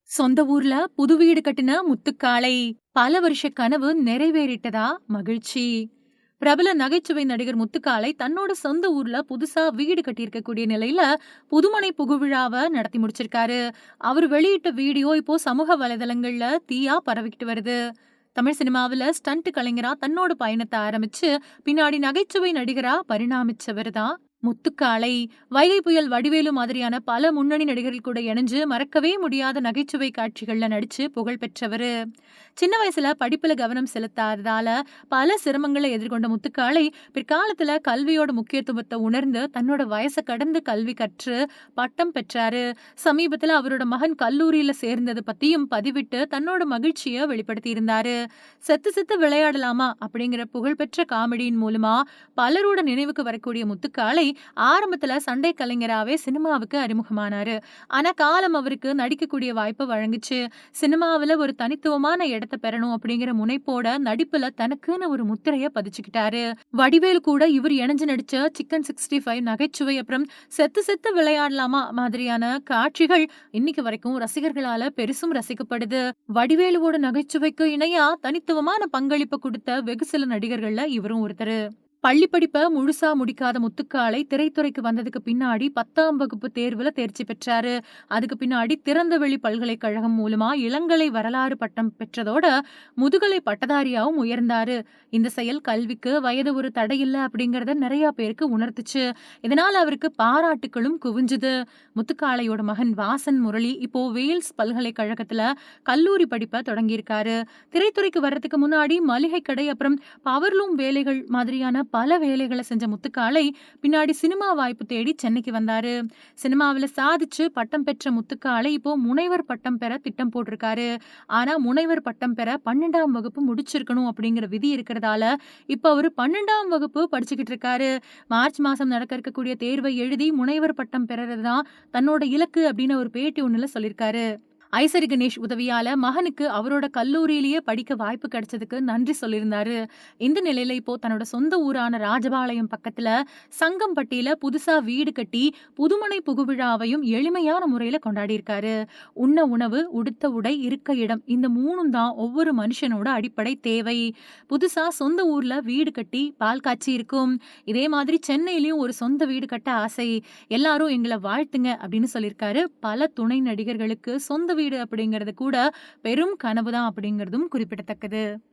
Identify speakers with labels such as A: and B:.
A: சொந்த ஊர்ல புது வீடு கட்டின முத்துக்காளை பல வருஷ கனவு நிறைவேறிட்டதா மகிழ்ச்சி. பிரபல நகைச்சுவை நடிகர் முத்துக்காளை தன்னோட சொந்த ஊர்ல புதுசா வீடு கட்டியிருக்கக்கூடிய நிலையில புதுமனை புகுவிழாவை நடத்தி முடிச்சிருக்காரு. அவர் வெளியிட்ட வீடியோ இப்போ சமூக வலைதளங்கள்ல தீயா பரவிக்கிட்டு வருது. தமிழ் சினிமாவில ஸ்டண்ட் கலைஞரா தன்னோட பயணத்தை ஆரம்பிச்சு பின்னாடி நகைச்சுவை நடிகரா பரிணாமிச்சவர் தான் முத்துக்காளை. வைகை புயல், வடிவேலு மாதிரியான பல முன்னணி நடிகர்கள் கூட இணைஞ்சு மறக்கவே முடியாத நகைச்சுவை காட்சிகள்ல நடிச்சு புகழ் பெற்றவரு. சின்ன வயசுல படிப்புல கவனம் செலுத்தாததால பல சிரமங்களை எதிர்கொண்ட முத்துக்காளை பிற்காலத்துல கல்வியோட முக்கியத்துவத்தை உணர்ந்து தன்னோட வயசை கடந்து கல்வி கற்று பட்டம் பெற்றாரு. சமீபத்துல அவரோட மகன் கல்லூரியில சேர்ந்தது பத்தியும் பதிவிட்டு தன்னோட மகிழ்ச்சியை வெளிப்படுத்தி இருந்தாரு. செத்து செத்து விளையாடலாமா அப்படிங்கிற புகழ்பெற்ற காமெடியின் மூலமா பலரோட நினைவுக்கு வரக்கூடிய முத்துக்காளை ஆரம்பத்துல சண்டை கலைஞராவே சினிமாவுக்கு அறிமுகமானாரு. ஆனா காலம் அவருக்கு நடிக்கக்கூடிய வாய்ப்பு வழங்குச்சு. சினிமாவுல ஒரு தனித்துவமான இடத்தை பெறணும் அப்படிங்கிற முனைப்போட நடிப்புல தனக்குன்னு ஒரு முத்திரைய பதிச்சுக்கிட்டாரு. வடிவேலு கூட இவர் இணைஞ்சு நடிச்ச சிக்கன் 65 நகைச்சுவை, அப்புறம் செத்து செத்து விளையாடலாமா மாதிரியான காட்சிகள் இன்னைக்கு வரைக்கும் ரசிகர்களால பெருசும் ரசிக்கப்படுது. வடிவேலுவோட நகைச்சுவைக்கு இணையா தனித்துவமான பங்களிப்பு கொடுத்த வெகு சில நடிகர்கள்ல இவரும் ஒருத்தரு. பள்ளி படிப்ப முழுசா முடிக்காத முத்துக்காளை திரைத்துறைக்கு வந்ததுக்கு பின்னாடி 10ஆம் வகுப்பு தேர்வுல தேர்ச்சி பெற்றாரு. அதுக்கு பின்னாடி திறந்தவெளி பல்கலைக்கழகம் மூலமா இளங்கலை வரலாறு பட்டம் பெற்றதோட முதுகலை பட்டதாரியாவும் உயர்ந்தாரு. இந்த செயல் கல்விக்கு வயது ஒரு தடையில்லை அப்படிங்கறத நிறைய பேருக்கு உணர்த்துச்சு. இதனால அவருக்கு பாராட்டுகளும் குவிஞ்சுது. முத்துக்காளையோட மகன் வாசன் முரளி இப்போ வேல்ஸ் பல்கலைக்கழகத்துல கல்லூரி படிப்பை தொடங்கியிருக்காரு. திரைத்துறைக்கு வர்றதுக்கு முன்னாடி மளிகை கடை, அப்புறம் பவர்லூம் வேலைகள் மாதிரியான பல வேலைகளை செஞ்ச முத்துக்காளை பின்னாடி சினிமா வாய்ப்பு தேடி சென்னைக்கு வந்தாரு. சினிமாவில் சாதிச்சு பட்டம் பெற்ற முத்துக்காளை இப்போ முனைவர் பட்டம் பெற திட்டம் போட்டிருக்காரு. ஆனா முனைவர் பட்டம் பெற 12ஆம் வகுப்பு முடிச்சிருக்கணும் அப்படிங்கிற விதி இருக்கிறதால இப்ப அவரு 12ஆம் வகுப்பு படிச்சுக்கிட்டு இருக்காரு. மார்ச் மாசம் நடக்க இருக்கக்கூடிய தேர்வை எழுதி முனைவர் பட்டம் பெறறதுதான் தன்னோட இலக்கு அப்படின்னு ஒரு பேட்டி ஒண்ணுல சொல்லியிருக்காரு. ஐசரி கணேஷ் உதவியால மகனுக்கு அவரோட கல்லூரியிலேயே படிக்க வாய்ப்பு கிடைச்சதுக்கு நன்றி சொல்லியிருந்தாரு. இந்த நிலையில இப்போ தன்னோட சொந்த ஊரான ராஜபாளையம் பக்கத்துல சங்கம்பட்டியில புதுசா வீடு கட்டி புதுமனை புகுவிழாவையும் எளிமையான முறையில கொண்டாடி இருக்காரு. உண்ண உணவு, உடுத்த உடை, இருக்க இடம், இந்த மூணும் தான் ஒவ்வொரு மனுஷனோட அடிப்படை தேவை. புதுசா சொந்த ஊர்ல வீடு கட்டி பால் காய்ச்சி இருக்கும். இதே மாதிரி சென்னையிலயும் ஒரு சொந்த வீடு கட்ட ஆசை. எல்லாரும் எங்களை வாழ்த்துங்க அப்படின்னு சொல்லியிருக்காரு. பல துணை நடிகர்களுக்கு சொந்த வீடு அப்படிங்கிறது கூட பெரும் கனவுதான் அப்படிங்கிறதும் குறிப்பிடத்தக்கது.